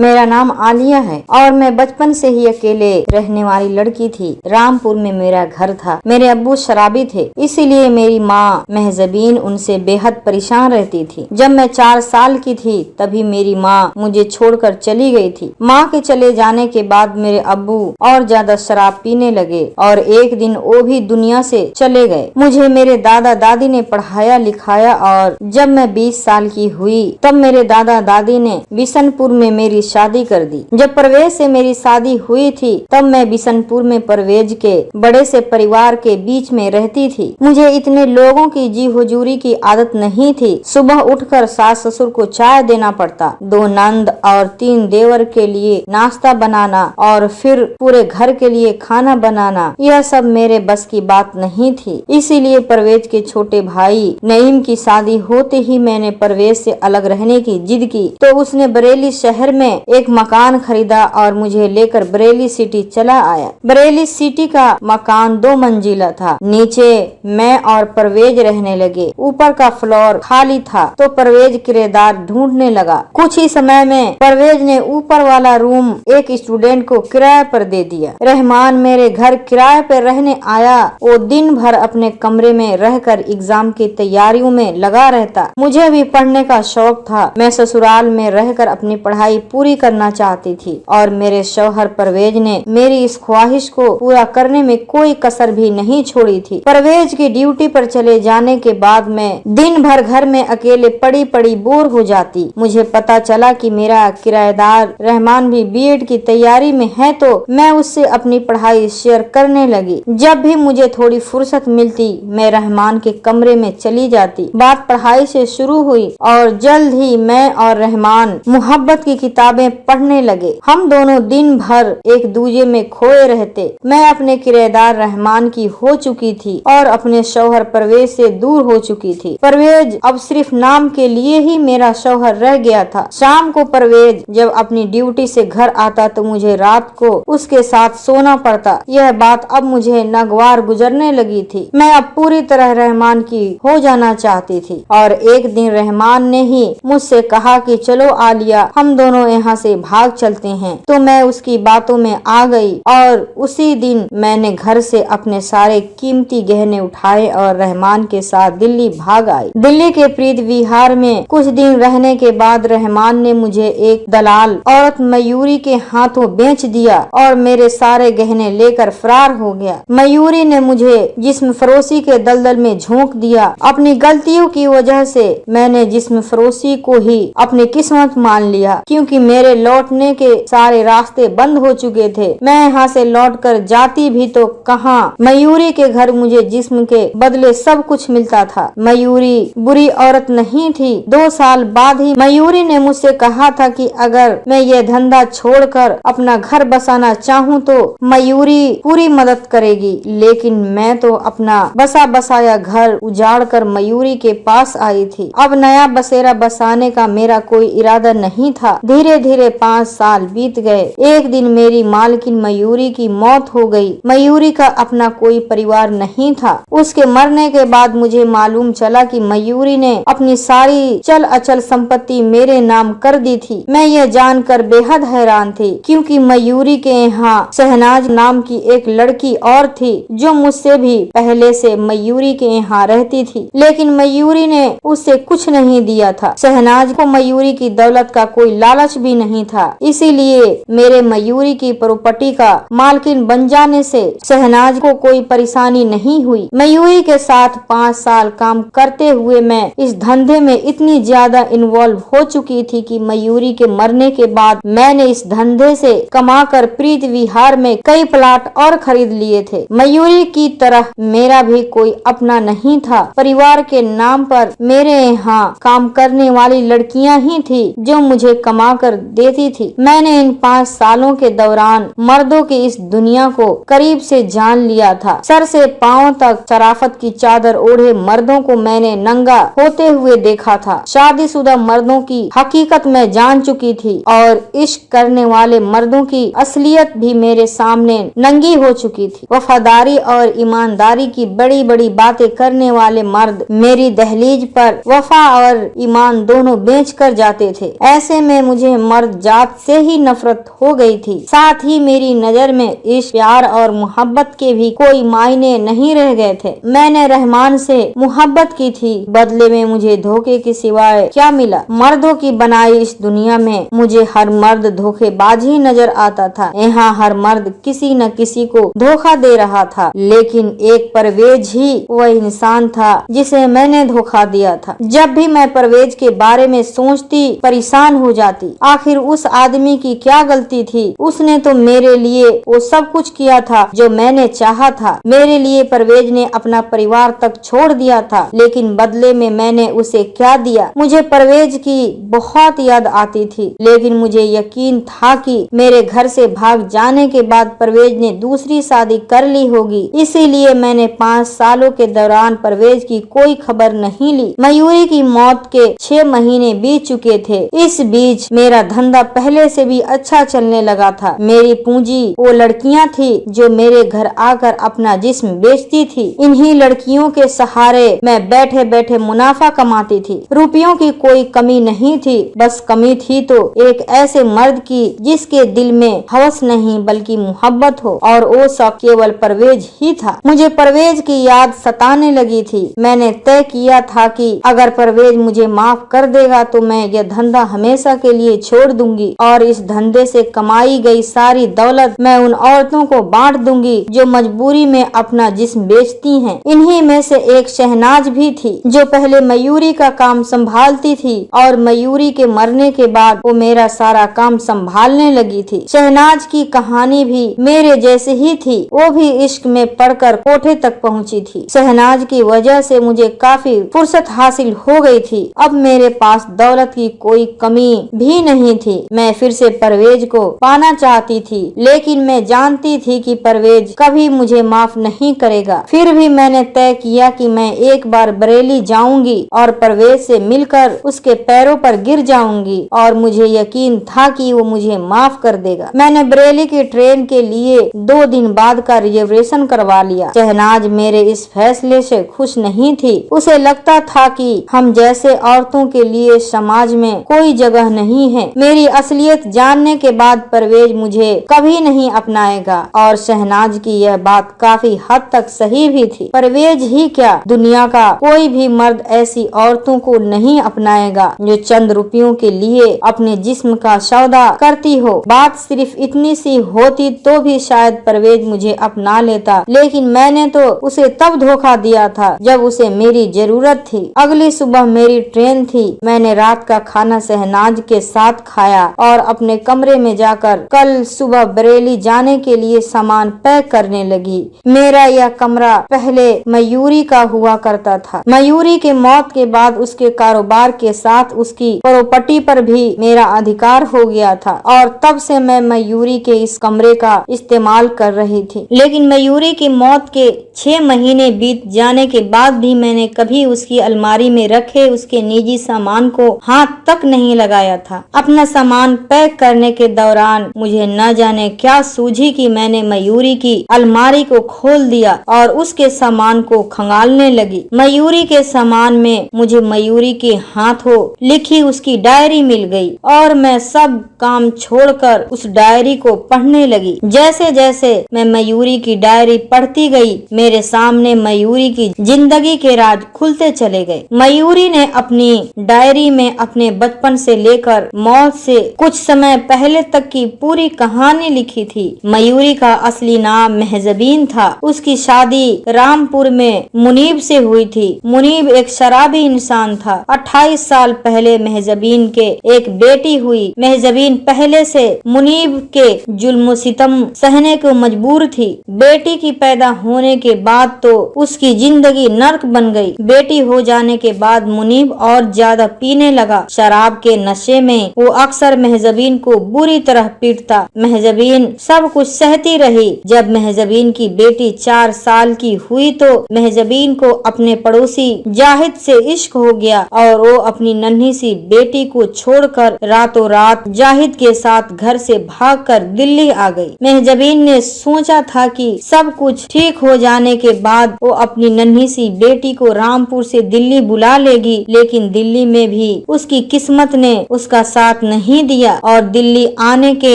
मेरा नाम आलिया है और मैं बचपन से ही अकेले रहने वाली लड़की थी। रामपुर में मेरा घर था। मेरे अब्बू शराबी थे, इसीलिए मेरी माँ महजबीन उनसे बेहद परेशान रहती थी। जब मैं 4 साल की थी तभी मेरी माँ मुझे छोड़कर चली गई थी। माँ के चले जाने के बाद मेरे अब्बू और ज्यादा शराब पीने लगे और एक दिन वो भी दुनिया से चले गए। मुझे मेरे दादा दादी ने पढ़ाया लिखाया और जब मैं 20 साल की हुई तब मेरे दादा दादी ने बिशनपुर में मेरी शादी कर दी। जब परवेज से मेरी शादी हुई थी तब मैं बिशनपुर में परवेज के बड़े से परिवार के बीच में रहती थी। मुझे इतने लोगों की जी हुजूरी की आदत नहीं थी। सुबह उठकर सास ससुर को चाय देना पड़ता, 2 नंद और 3 देवर के लिए नाश्ता बनाना और फिर पूरे घर के लिए खाना बनाना, यह सब मेरे बस की बात नहीं थी। इसीलिए परवेज के छोटे भाई नईम की शादी होते ही मैंने परवेज से अलग रहने की जिद की तो उसने बरेली शहर में एक मकान खरीदा और मुझे लेकर बरेली सिटी चला आया। बरेली सिटी का मकान 2 मंजिला था। नीचे मैं और परवेज रहने लगे। ऊपर का फ्लोर खाली था तो परवेज किराएदार ढूंढने लगा। कुछ ही समय में परवेज ने ऊपर वाला रूम एक स्टूडेंट को किराए पर दे दिया। रहमान मेरे घर किराए पर रहने आया। वो दिन भर अपने कमरे में रहकर एग्जाम की तैयारियों में लगा रहता। मुझे भी पढ़ने का शौक था। मैं ससुराल में रहकर अपनी पढ़ाई पूरी करना चाहती थी और मेरे शौहर परवेज ने मेरी इस ख्वाहिश को पूरा करने में कोई कसर भी नहीं छोड़ी थी। परवेज की ड्यूटी पर चले जाने के बाद मैं दिन भर घर में अकेले पड़ी पड़ी बोर हो जाती। मुझे पता चला कि मेरा किराएदार रहमान भी बीएड की तैयारी में है तो मैं उससे अपनी पढ़ाई शेयर करने लगी। जब भी मुझे थोड़ी फुर्सत मिलती मैं रहमान के कमरे में चली जाती। बात पढ़ाई से शुरू हुई और जल्द ही मैं और रहमान मोहब्बत की किताबें पढ़ने लगे। हम दोनों दिन भर एक दूजे में खोए रहते। मैं अपने किराएदार रहमान की हो चुकी थी और अपने शौहर परवेज से दूर हो चुकी थी। परवेज अब सिर्फ नाम के लिए ही मेरा शौहर रह गया था। शाम को परवेज जब अपनी ड्यूटी से घर आता तो मुझे रात को उसके साथ सोना पड़ता। यह बात अब मुझे नागवार गुजरने लगी थी। मैं अब पूरी तरह रहमान की हो जाना चाहती थी और एक दिन रहमान ने ही मुझसे कहा कि चलो आलिया हम दोनों यहाँ से भाग चलते हैं। तो मैं उसकी बातों में आ गई और उसी दिन मैंने घर से अपने सारे कीमती गहने उठाए और रहमान के साथ दिल्ली भाग आई। दिल्ली के प्रीत विहार में कुछ दिन रहने के बाद रहमान ने मुझे एक दलाल औरत मयूरी के हाथों बेच दिया और मेरे सारे गहने लेकर फरार हो गया। मयूरी ने मुझे जिस्म फरोशी के दलदल में झोंक दिया। अपनी गलतियों की वजह से मैंने जिस्म फरोशी को ही अपनी किस्मत मान लिया क्योंकि मेरे लौटने के सारे रास्ते बंद हो चुके थे। मैं यहाँ से लौटकर जाती भी तो कहाँ। मयूरी के घर मुझे जिस्म के बदले सब कुछ मिलता था। मयूरी बुरी औरत नहीं थी। 2 साल बाद ही मयूरी ने मुझसे कहा था कि अगर मैं ये धंधा छोड़कर अपना घर बसाना चाहूँ तो मयूरी पूरी मदद करेगी। लेकिन मैं तो अपना बसा बसाया घर उजाड़ कर मयूरी के पास आई थी। अब नया बसेरा बसाने का मेरा कोई इरादा नहीं था। धीरे धीरे 5 साल बीत गए। एक दिन मेरी मालकिन मयूरी की मौत हो गई। मयूरी का अपना कोई परिवार नहीं था। उसके मरने के बाद मुझे मालूम चला कि मयूरी ने अपनी सारी चल अचल संपत्ति मेरे नाम कर दी थी। मैं यह जानकर बेहद हैरान थी क्योंकि मयूरी के यहाँ शहनाज नाम की एक लड़की और थी जो मुझसे भी पहले से मयूरी के यहाँ रहती थी। लेकिन मयूरी ने उससे कुछ नहीं दिया था। शहनाज को मयूरी की दौलत का कोई लालच भी नहीं था। इसीलिए मेरे मयूरी की प्रॉपर्टी का मालकिन बन जाने से शहनाज को कोई परेशानी नहीं हुई। मयूरी के साथ 5 साल काम करते हुए मैं इस धंधे में इतनी ज्यादा इन्वॉल्व हो चुकी थी कि मयूरी के मरने के बाद मैंने इस धंधे से कमाकर प्रीत विहार में कई प्लाट और खरीद लिए थे। मयूरी की तरह मेरा भी कोई अपना नहीं था। परिवार के नाम पर मेरे यहाँ काम करने वाली लड़कियां ही थी जो मुझे कमा कर देती थी। मैंने इन 5 सालों के दौरान मर्दों की इस दुनिया को करीब से जान लिया था। सर से पांव तक शराफत की चादर ओढ़े मर्दों को मैंने नंगा होते हुए देखा था। शादीशुदा मर्दों की हकीकत मैं जान चुकी थी और इश्क करने वाले मर्दों की असलियत भी मेरे सामने नंगी हो चुकी थी। वफादारी और ईमानदारी की बड़ी बड़ी बातें करने वाले मर्द मेरी दहलीज पर वफा और ईमान दोनों बेच कर जाते थे। ऐसे में मुझे मर्द जात से ही नफरत हो गई थी। साथ ही मेरी नजर में इश्क, प्यार और मोहब्बत के भी कोई मायने नहीं रह गए थे। मैंने रहमान से मोहब्बत की थी, बदले में मुझे धोखे के सिवाय क्या मिला। मर्दों की बनाई इस दुनिया में मुझे हर मर्द धोखेबाज ही नजर आता था। यहाँ हर मर्द किसी न किसी को धोखा दे रहा था, लेकिन एक परवेज ही वह इंसान था जिसे मैंने धोखा दिया था। जब भी मैं परवेज के बारे में सोचती परेशान हो जाती। आखिर उस आदमी की क्या गलती थी? उसने तो मेरे लिए वो सब कुछ किया था जो मैंने चाहा था। मेरे लिए परवेज ने अपना परिवार तक छोड़ दिया था, लेकिन बदले में मैंने उसे क्या दिया? मुझे परवेज की बहुत याद आती थी, लेकिन मुझे यकीन था कि मेरे घर से भाग जाने के बाद परवेज ने दूसरी शादी कर ली होगी। इसीलिए मैंने 5 सालों के दौरान परवेज की कोई खबर नहीं ली। मयूरी की मौत के 6 महीने बीत चुके थे। इस बीच मेरा धंधा पहले से भी अच्छा चलने लगा था। मेरी पूंजी वो लड़कियां थी जो मेरे घर आकर अपना जिस्म बेचती थी। इन्हीं लड़कियों के सहारे मैं बैठे बैठे मुनाफा कमाती थी। रुपयों की कोई कमी नहीं थी, बस कमी थी तो एक ऐसे मर्द की जिसके दिल में हवस नहीं बल्कि मोहब्बत हो, और वो सब केवल परवेज ही था। मुझे परवेज की याद सताने लगी थी। मैंने तय किया था कि अगर परवेज मुझे माफ कर देगा तो मैं यह धंधा हमेशा के लिए छोड़ दूंगी और इस धंधे से कमाई गई सारी दौलत मैं उन औरतों को बांट दूंगी जो मजबूरी में अपना जिस्म बेचती हैं। इन्हीं में से एक शहनाज भी थी जो पहले मयूरी का काम संभालती थी और मयूरी के मरने के बाद वो मेरा सारा काम संभालने लगी थी। शहनाज की कहानी भी मेरे जैसे ही थी। वो भी इश्क में पड़कर कोठे तक पहुंची थी। शहनाज की वजह से मुझे काफी फुर्सत हासिल हो गई थी। अब मेरे पास दौलत की कोई कमी भी नहीं थी। मैं फिर से परवेज को पाना चाहती थी, लेकिन मैं जानती थी कि परवेज कभी मुझे माफ नहीं करेगा। फिर भी मैंने तय किया कि मैं एक बार बरेली जाऊंगी और परवेज से मिलकर उसके पैरों पर गिर जाऊंगी, और मुझे यकीन था कि वो मुझे माफ कर देगा। मैंने बरेली की ट्रेन के लिए 2 दिन बाद का रिजर्वेशन करवा लिया। शहनाज मेरे इस फैसले से खुश नहीं थी। उसे लगता था कि हम जैसे औरतों के लिए समाज में कोई जगह नहीं है। मेरी असलियत जानने के बाद परवेज मुझे कभी नहीं अपनाएगा, और शहनाज की यह बात काफी हद तक सही भी थी। परवेज ही क्या, दुनिया का कोई भी मर्द ऐसी औरतों को नहीं अपनाएगा जो चंद रुपयों के लिए अपने जिस्म का सौदा करती हो। बात सिर्फ इतनी सी होती तो भी शायद परवेज मुझे अपना लेता, लेकिन मैंने तो उसे तब धोखा दिया था जब उसे मेरी जरूरत थी। अगली सुबह मेरी ट्रेन थी। मैंने रात का खाना शहनाज के साथ खाया और अपने कमरे में जाकर कल सुबह बरेली जाने के लिए सामान पैक करने लगी। मेरा यह कमरा पहले मयूरी का हुआ करता था। मयूरी के मौत के बाद उसके कारोबार के साथ उसकी प्रॉपर्टी पर भी मेरा अधिकार हो गया था, और तब से मैं मयूरी के इस कमरे का इस्तेमाल कर रही थी। लेकिन मयूरी की मौत के 6 महीने बीत जाने के बाद भी मैंने कभी उसकी अलमारी में रखे उसके निजी सामान को हाथ तक नहीं लगाया था। अपना सामान पैक करने के दौरान मुझे न जाने क्या सूझी कि मैंने मयूरी की अलमारी को खोल दिया और उसके सामान को खंगालने लगी। मयूरी के सामान में मुझे मयूरी के हाथों लिखी उसकी डायरी मिल गई, और मैं सब काम छोड़कर उस डायरी को पढ़ने लगी। जैसे जैसे मैं मयूरी की डायरी पढ़ती गई, मेरे सामने मयूरी की जिंदगी के राज खुलते चले गए। मयूरी ने अपनी डायरी में अपने बचपन से लेकर मौत से कुछ समय पहले तक की पूरी कहानी लिखी थी। मयूरी का असली नाम महजबीन था। उसकी शादी रामपुर में मुनीब से हुई थी। मुनीब एक शराबी इंसान था। 28 साल पहले महजबीन के एक बेटी हुई। महजबीन पहले से मुनीब के जुल्म सितम सहने को मजबूर थी। बेटी की पैदा होने के बाद तो उसकी जिंदगी नर्क बन गई। बेटी हो जाने के बाद मुनीब और ज्यादा पीने लगा। शराब के नशे में वो अक्सर महजबीन को बुरी तरह पीटता। महजबीन सब कुछ सहती रही। जब महजबीन की बेटी 4 साल की हुई तो महजबीन को अपने पड़ोसी जाहिद से इश्क हो गया, और वो अपनी नन्ही सी बेटी को छोड़कर रातों रात जाहिद के साथ घर से भागकर दिल्ली आ गई। महजबीन ने सोचा था कि सब कुछ ठीक हो जाने के बाद वो अपनी नन्ही सी बेटी को रामपुर से दिल्ली बुला लेगी, लेकिन दिल्ली में भी उसकी किस्मत ने उसका साथ साथ नहीं दिया और दिल्ली आने के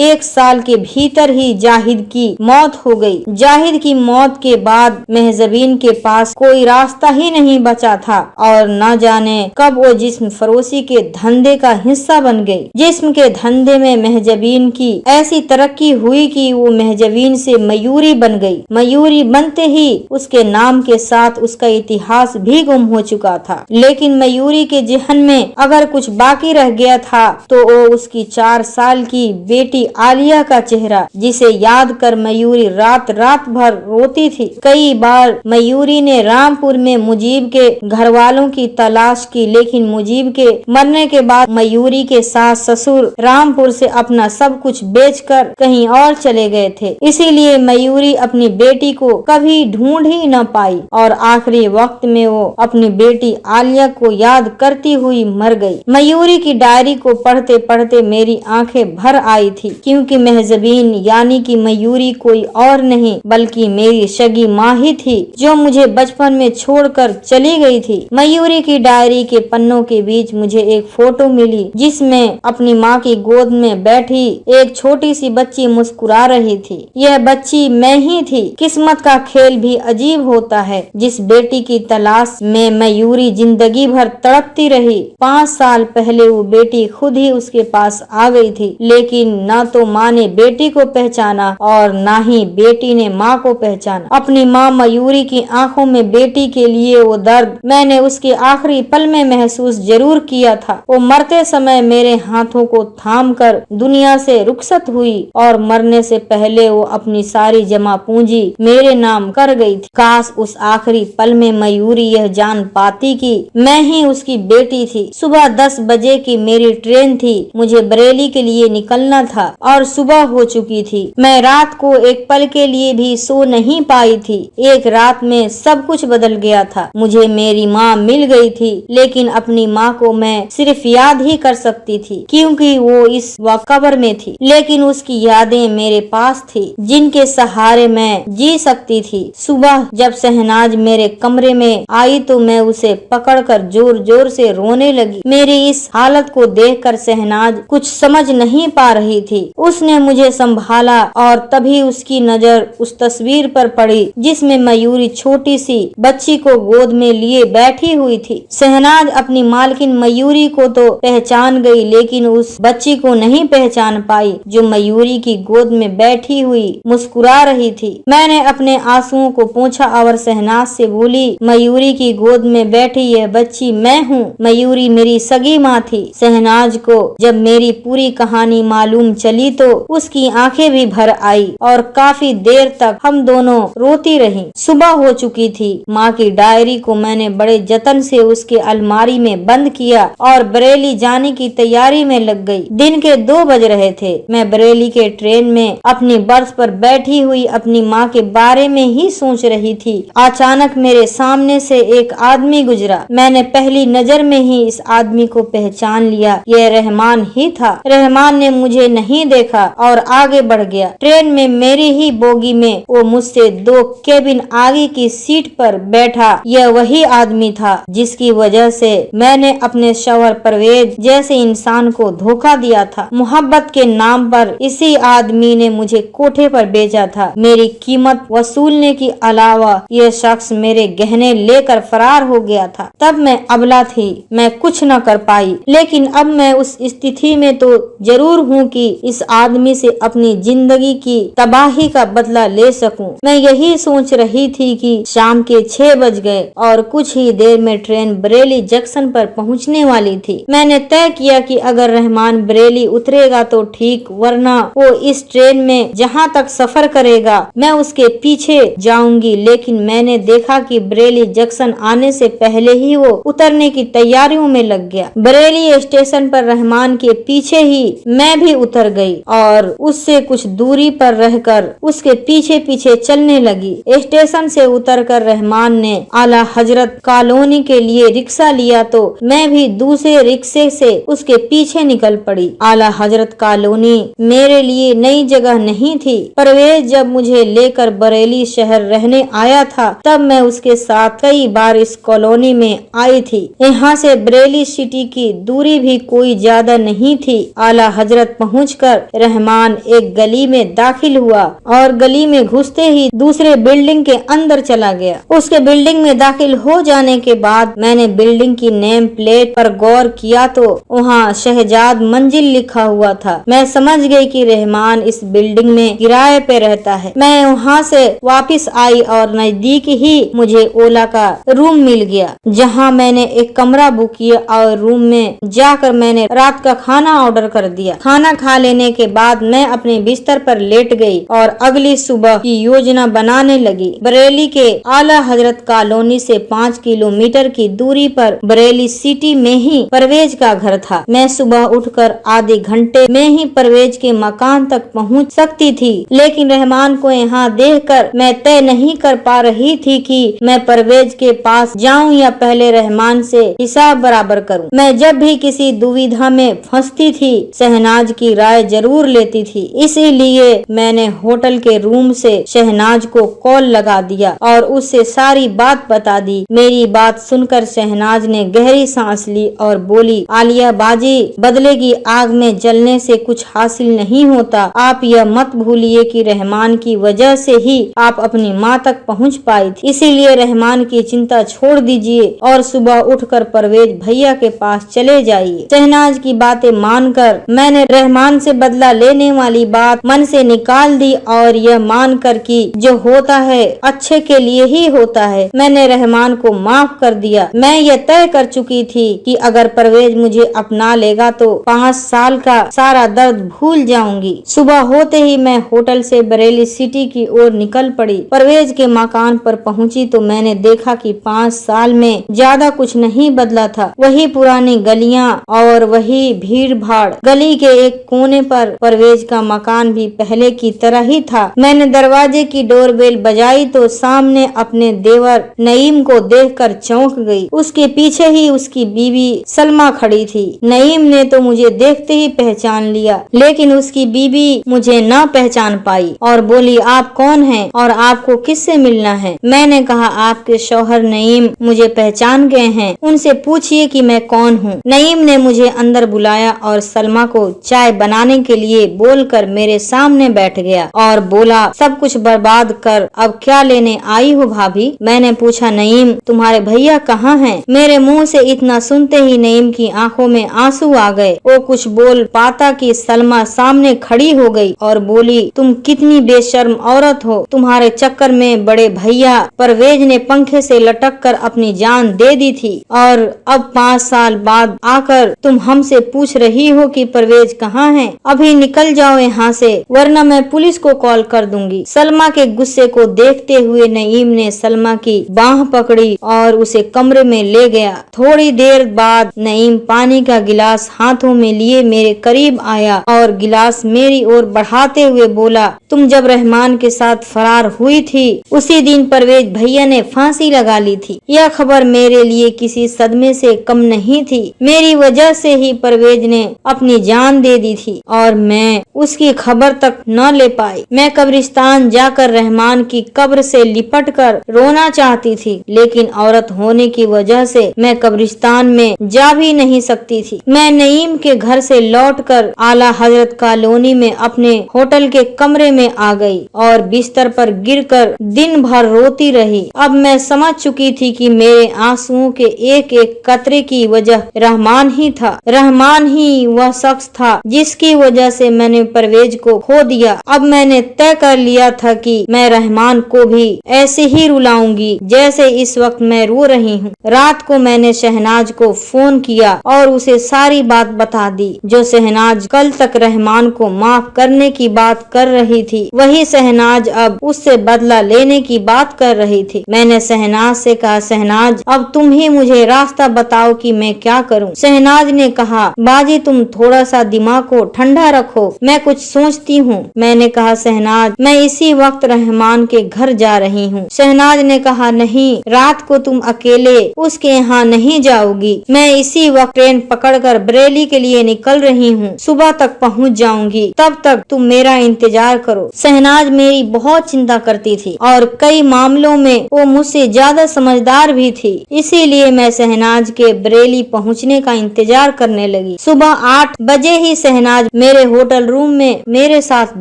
1 साल के भीतर ही जाहिद की मौत हो गई। जाहिद की मौत के बाद महजबीन के पास कोई रास्ता ही नहीं बचा था और न जाने कब वो जिस्म फरोशी के धंधे का हिस्सा बन गई। जिस्म के धंधे में महजबीन की ऐसी तरक्की हुई कि वो महजबीन से मयूरी बन गई। मयूरी बनते ही उसके नाम के साथ उसका इतिहास भी गुम हो चुका था। लेकिन मयूरी के जहन में अगर कुछ बाकी रह गया था तो वो उसकी 4 साल की बेटी आलिया का चेहरा, जिसे याद कर मयूरी रात रात भर रोती थी। कई बार मयूरी ने रामपुर में मुजीब के घर वालों की तलाश की, लेकिन मुजीब के मरने के बाद मयूरी के सास ससुर रामपुर से अपना सब कुछ बेचकर कहीं और चले गए थे। इसीलिए मयूरी अपनी बेटी को कभी ढूंढ ही न पाई और आखिरी वक्त में वो अपनी बेटी आलिया को याद करती हुई मर गई। मयूरी की डायरी को पढ़ते पढ़ते मेरी आंखें भर आई थी, क्योंकि महजबीन यानी कि मयूरी कोई और नहीं बल्कि मेरी सगी माँ ही थी, जो मुझे बचपन में छोड़कर चली गई थी। मयूरी की डायरी के पन्नों के बीच मुझे एक फोटो मिली, जिसमें अपनी माँ की गोद में बैठी एक छोटी सी बच्ची मुस्कुरा रही थी। यह बच्ची मैं ही थी। किस्मत का खेल भी अजीब होता है। जिस बेटी की तलाश में मयूरी जिंदगी भर तड़पती रही, 5 साल पहले वो बेटी खुद ही उसके पास आ गई थी। लेकिन न तो माँ ने बेटी को पहचाना और न ही बेटी ने माँ को पहचाना। अपनी माँ मयूरी की आंखों में बेटी के लिए वो दर्द मैंने उसके आखिरी पल में महसूस जरूर किया था। वो मरते समय मेरे हाथों को थाम कर दुनिया से रुखसत हुई और मरने से पहले वो अपनी सारी जमा पूंजी मेरे नाम कर गई थी। काश उस आखिरी पल में मयूरी यह जान पाती कि मैं ही उसकी बेटी थी। सुबह 10 बजे की मेरी ट्रेन थी। मुझे बरेली के लिए निकलना था और सुबह हो चुकी थी। मैं रात को एक पल के लिए भी सो नहीं पाई थी। एक रात में सब कुछ बदल गया था। मुझे मेरी माँ मिल गई थी, लेकिन अपनी माँ को मैं सिर्फ याद ही कर सकती थी, क्योंकि वो इस कब्र में थी। लेकिन उसकी यादें मेरे पास थी, जिनके सहारे मैं जी सकती थी। सुबह जब शहनाज मेरे कमरे में आई तो मैं उसे पकड़कर जोर जोर से रोने लगी। मेरी इस हालत को देखकर शहनाज कुछ समझ नहीं पा रही थी। उसने मुझे संभाला और तभी उसकी नजर उस तस्वीर पर पड़ी, जिसमें मयूरी छोटी सी बच्ची को गोद में लिए बैठी हुई थी। शहनाज अपनी मालकिन मयूरी को तो पहचान गई, लेकिन उस बच्ची को नहीं पहचान पाई, जो मयूरी की गोद में बैठी हुई मुस्कुरा रही थी। मैंने अपने आंसुओं को पोंछा और शहनाज से बोली, मयूरी की गोद में बैठी यह बच्ची मैं हूँ। मयूरी मेरी सगी माँ थी। शहनाज को जब मेरी पूरी कहानी मालूम चली तो उसकी आंखें भी भर आई और काफी देर तक हम दोनों रोती रही। सुबह हो चुकी थी। माँ की डायरी को मैंने बड़े जतन से उसके अलमारी में बंद किया और बरेली जाने की तैयारी में लग गई। दिन के 2 बज रहे थे। मैं बरेली के ट्रेन में अपनी बर्थ पर बैठी हुई अपनी माँ के बारे में ही सोच रही थी। अचानक मेरे सामने से एक आदमी गुजरा। मैंने पहली नजर में ही इस आदमी को पहचान लिया। यह रहमान ही था। रहमान ने मुझे नहीं देखा और आगे बढ़ गया। ट्रेन में मेरी ही बोगी में वो मुझसे 2 केबिन आगे की सीट पर बैठा। यह वही आदमी था जिसकी वजह से मैंने अपने शौहर परवेज जैसे इंसान को धोखा दिया था। मोहब्बत के नाम पर इसी आदमी ने मुझे कोठे पर भेजा था। मेरी कीमत वसूलने के अलावा यह शख्स मेरे गहने लेकर फरार हो गया था। तब मैं अबला थी, मैं कुछ न कर पाई, लेकिन अब मैं उस स्थिति में तो जरूर हूँ कि इस आदमी से अपनी जिंदगी की तबाही का बदला ले सकूं। मैं यही सोच रही थी कि शाम के 6 बज गए और कुछ ही देर में ट्रेन बरेली जंक्शन पर पहुंचने वाली थी। मैंने तय किया कि अगर रहमान बरेली उतरेगा तो ठीक, वरना वो इस ट्रेन में जहां तक सफर करेगा मैं उसके पीछे जाऊंगी। लेकिन मैंने देखा कि बरेली जंक्शन आने से पहले ही वो उतरने की तैयारियों में लग गया। बरेली स्टेशन पर रहमान के पीछे ही मैं भी उतर गई और उससे कुछ दूरी पर रहकर उसके पीछे पीछे चलने लगी। स्टेशन से उतरकर रहमान ने आला हजरत कॉलोनी के लिए रिक्शा लिया तो मैं भी दूसरे रिक्शे से उसके पीछे निकल पड़ी। आला हजरत कॉलोनी मेरे लिए नई जगह नहीं थी। परवेज जब मुझे लेकर बरेली शहर रहने आया था तब मैं उसके साथ कई बार इस कॉलोनी में आई थी। यहाँ से बरेली सिटी की दूरी भी कोई ज्यादा नहीं थी। आला हजरत पहुंचकर रहमान एक गली में दाखिल हुआ और गली में घुसते ही दूसरे बिल्डिंग के अंदर चला गया। उसके बिल्डिंग में दाखिल हो जाने के बाद मैंने बिल्डिंग की नेम प्लेट पर गौर किया तो वहाँ शहजाद मंजिल लिखा हुआ था। मैं समझ गई कि रहमान इस बिल्डिंग में किराए पे रहता है। मैं वहाँ से वापस आई और नजदीक ही मुझे ओला का रूम मिल गया, जहाँ मैंने एक कमरा बुक किया और रूम में जाकर मैंने रात का खाना ऑर्डर कर दिया। खाना खा लेने के बाद मैं अपने बिस्तर पर लेट गई और अगली सुबह की योजना बनाने लगी। बरेली के आला हजरत कॉलोनी से 5 किलोमीटर की दूरी पर बरेली सिटी में ही परवेज का घर था। मैं सुबह उठकर आधे घंटे में ही परवेज के मकान तक पहुंच सकती थी, लेकिन रहमान को यहाँ देखकर मैं तय नहीं कर पा रही थी कि मैं परवेज के पास जाऊं या पहले रहमान से हिसाब बराबर करूं। मैं जब भी किसी दुविधा में फंसती थी शहनाज की राय जरूर लेती थी। इसीलिए मैंने होटल के रूम से शहनाज को कॉल लगा दिया और उससे सारी बात बता दी। मेरी बात सुनकर शहनाज ने गहरी सांस ली और बोली, आलिया बाजी, बदले की आग में जलने से कुछ हासिल नहीं होता। आप यह मत भूलिए कि रहमान की वजह से ही आप अपनी माँ तक पहुँच पाई थी। इसीलिए रहमान की चिंता छोड़ दीजिए और सुबह उठकर परवेज भैया के पास चले जाइए। शहनाज की बातें मानकर मैंने रहमान से बदला लेने वाली बात मन से निकाल दी और यह मानकर कि जो होता है अच्छे के लिए ही होता है, मैंने रहमान को माफ कर दिया। मैं यह तय कर चुकी थी कि अगर परवेज मुझे अपना लेगा तो 5 साल का सारा दर्द भूल जाऊंगी। सुबह होते ही मैं होटल से बरेली सिटी की ओर निकल पड़ी। परवेज के मकान पर पहुंची तो मैंने देखा कि 5 साल में ज्यादा कुछ नहीं बदला था। वही पुरानी गलियां और वही भीड़ भाड़। गली के एक कोने पर परवेज का मकान भी पहले की तरह ही था। मैंने दरवाजे की डोरबेल बजाई तो सामने अपने देवर नईम को देखकर चौंक गई। उसके पीछे ही उसकी बीवी सलमा खड़ी थी। नईम ने तो मुझे देखते ही पहचान लिया, लेकिन उसकी बीवी मुझे न पहचान पाई और बोली, आप कौन हैं और आपको किससे मिलना है? मैंने कहा, आपके शौहर नईम मुझे पहचान गए हैं, उनसे पूछिए कि मैं कौन हूँ। नईम ने मुझे अंदर बुलाया और सलमा को चाय बनाने के लिए बोलकर मेरे सामने बैठ गया और बोला, सब कुछ बर्बाद कर अब क्या लेने आई हो भाभी? मैंने पूछा, नईम तुम्हारे भैया कहाँ हैं? मेरे मुंह से इतना सुनते ही नईम की आंखों में आंसू आ गए। वो कुछ बोल पाता कि सलमा सामने खड़ी हो गई और बोली, तुम कितनी बेशर्म औरत हो। तुम्हारे चक्कर में बड़े भैया परवेज ने पंखे से लटक कर अपनी जान दे दी थी और अब 5 साल बाद आकर तुम हमसे पूछ रही हो कि परवेज कहाँ है? अभी निकल जाओ यहाँ से, वरना मैं पुलिस को कॉल कर दूंगी। सलमा के गुस्से को देखते हुए नईम ने सलमा की बाह पकड़ी और उसे कमरे में ले गया। थोड़ी देर बाद नईम पानी का गिलास हाथों में लिए मेरे करीब आया और गिलास मेरी ओर बढ़ाते हुए बोला, तुम जब रहमान के साथ फरार हुई थी उसी दिन परवेज भैया ने फांसी लगा ली थी। यह खबर मेरे लिए किसी सदमे से कम नहीं थी। मेरी वजह से ही परवेज ने अपनी जान दे दी थी और मैं उसकी खबर तक न ले पाई। मैं कब्रिस्तान जाकर रहमान की कब्र से लिपट कर रोना चाहती थी, लेकिन औरत होने की वजह से मैं कब्रिस्तान में जा भी नहीं सकती थी। मैं नईम के घर से लौटकर आला हजरत कॉलोनी में अपने होटल के कमरे में आ गई और बिस्तर पर गिरकर दिन भर रोती रही। अब मैं समझ चुकी थी कि मेरे आंसुओं के एक एक कतरे की वजह रहमान ही था। रहमान ही वह शख्स था जिसकी वजह से मैंने परवेज को खो दिया। अब मैंने तय कर लिया था कि मैं रहमान को भी ऐसे ही रुलाऊंगी जैसे इस वक्त मैं रो रही हूँ। रात को मैंने शहनाज को फोन किया और उसे सारी बात बता दी। जो शहनाज कल तक रहमान को माफ करने की बात कर रही थी, वही शहनाज अब उससे बदला लेने की बात कर रही थी। मैंने शहनाज से कहा, शहनाज अब तुम ही मुझे रास्ता बताओ कि मैं क्या करूं। शहनाज ने कहा, बाजी तुम थोड़ा सा दिमाग को ठंडा रखो, मैं कुछ सोचती हूँ। मैंने कहा, शहनाज मैं इसी वक्त रहमान के घर जा रही हूँ। शहनाज ने कहा, नहीं, रात को तुम अकेले उसके यहाँ नहीं जाओगी। मैं इसी वक्त ट्रेन पकड़कर बरेली के लिए निकल रही हूँ। सुबह तक पहुँच जाऊंगी, तब तक तुम मेरा इंतजार करो। शहनाज मेरी बहुत चिंता करती थी और कई मामलों में वो मुझसे ज्यादा समझदार भी थी। इसीलिए मैं शहनाज के बरेली पहुँचने का इंतजार करने करने लगी। सुबह 8 बजे ही शहनाज मेरे होटल रूम में मेरे साथ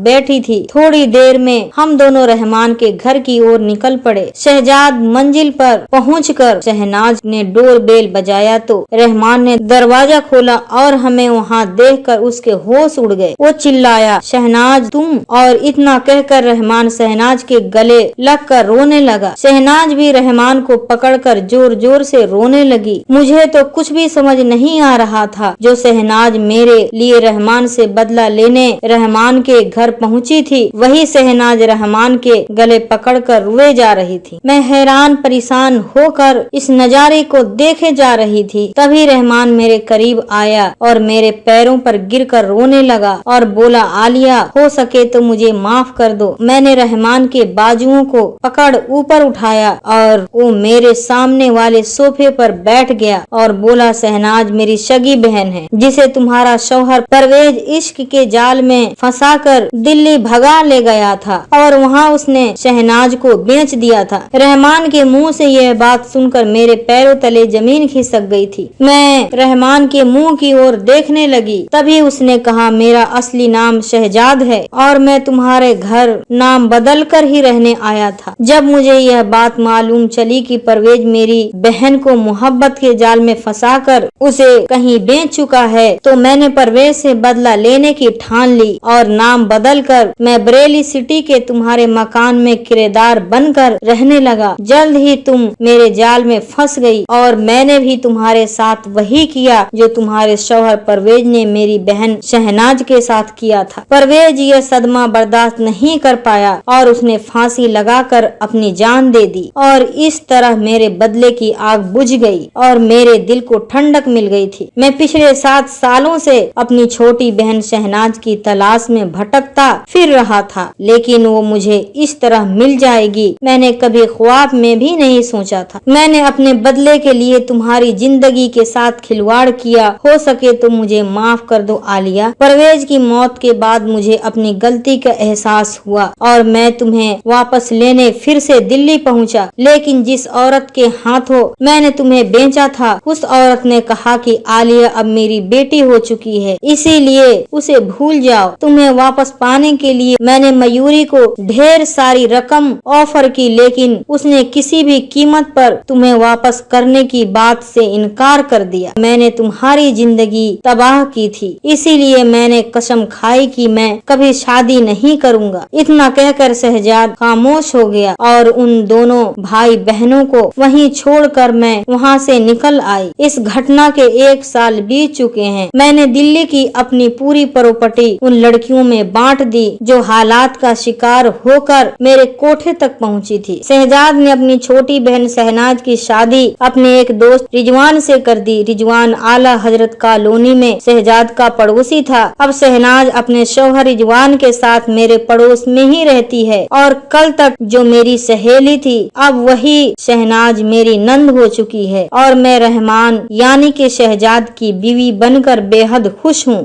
बैठी थी। थोड़ी देर में हम दोनों रहमान के घर की ओर निकल पड़े। शहजाद मंजिल पर पहुंचकर शहनाज ने डोर बेल बजाया तो रहमान ने दरवाजा खोला और हमें वहां देखकर उसके होश उड़ गए। वो चिल्लाया, शहनाज तुम! और इतना कहकर रहमान शहनाज के गले लगकर रोने लगा। शहनाज भी रहमान को पकड़कर जोर जोर से रोने लगी। मुझे तो कुछ भी समझ नहीं आ रहा था। जो शहनाज मेरे लिए रहमान से बदला लेने रहमान के घर पहुंची थी, वही शहनाज रहमान के गले पकड़कर रोए जा रही थी। मैं हैरान परेशान होकर इस नजारे को देखे जा रही थी। तभी रहमान मेरे करीब आया और मेरे पैरों पर गिरकर रोने लगा और बोला, आलिया, हो सके तो मुझे माफ कर दो। मैंने रहमान के बाजुओं को पकड़ ऊपर उठाया और वो मेरे सामने वाले सोफे पर बैठ गया और बोला, शहनाज मेरी सगी बहन है, जिसे तुम्हारा शौहर परवेज इश्क के जाल में फंसाकर दिल्ली भगा ले गया था और वहाँ उसने शहनाज को बेच दिया था। रहमान के मुंह से यह बात सुनकर मेरे पैरों तले जमीन खिसक गई थी। मैं रहमान के मुंह की ओर देखने लगी। तभी उसने कहा, मेरा असली नाम शहजाद है और मैं तुम्हारे घर नाम बदल कर ही रहने आया था। जब मुझे यह बात मालूम चली कि परवेज मेरी बहन को मोहब्बत के जाल में फंसाकर उसे कहीं बेच चुका है, तो मैंने परवेज से बदला लेने की ठान ली और नाम बदलकर मैं बरेली सिटी के तुम्हारे मकान में किराएदार बनकर रहने लगा। जल्द ही तुम मेरे जाल में फंस गई और मैंने भी तुम्हारे साथ वही किया जो तुम्हारे शौहर परवेज ने मेरी बहन शहनाज के साथ किया था। परवेज यह सदमा बर्दाश्त नहीं कर पाया और उसने फांसी लगाकर अपनी जान दे दी और इस तरह मेरे बदले की आग बुझ गई और मेरे दिल को ठंडक मिल गई थी। मैं पिछले 7 सालों से अपनी छोटी बहन शहनाज की तलाश में भटकता फिर रहा था, लेकिन वो मुझे इस तरह मिल जाएगी मैंने कभी ख्वाब में भी नहीं सोचा था। मैंने अपने बदले के लिए तुम्हारी जिंदगी के साथ खिलवाड़ किया। हो सके तो मुझे माफ कर दो आलिया। परवेज की मौत के बाद मुझे अपनी गलती का एहसास हुआ और मैं तुम्हें वापस लेने फिर से दिल्ली पहुंचा, लेकिन जिस औरत के हाथों मैंने तुम्हें बेचा था, उस औरत ने कहा कि आलिया अब मेरी बेटी हो चुकी है, इसीलिए उसे भूल जाओ। तुम्हें वापस पाने के लिए मैंने मयूरी को ढेर सारी रकम ऑफर की, लेकिन उसने किसी भी कीमत पर तुम्हें वापस करने की बात से इनकार कर दिया। मैंने तुम्हारी जिंदगी तबाह की थी, इसीलिए मैंने कसम खाई कि मैं कभी शादी नहीं करूंगा। इतना कहकर शहजाद खामोश हो गया और उन दोनों भाई बहनों को वहीं छोड़कर मैं वहां से निकल आई। इस घटना के 1 साल बीत चुके हैं। मैंने दिल्ली की अपनी पूरी प्रॉपर्टी उन लड़कियों में बांट दी जो हालात का शिकार होकर मेरे कोठे तक पहुंची थी। शहजाद ने अपनी छोटी बहन शहनाज की शादी अपने एक दोस्त रिजवान से कर दी। रिजवान आला हजरत कॉलोनी में शहजाद का पड़ोसी था। अब शहनाज अपने शौहर रिजवान के साथ मेरे पड़ोस में ही रहती है और कल तक जो मेरी सहेली थी, अब वही शहनाज मेरी नंद हो चुकी है और मैं रहमान यानी कि शहजाद की बीवी बनकर बेहद खुश हूँ।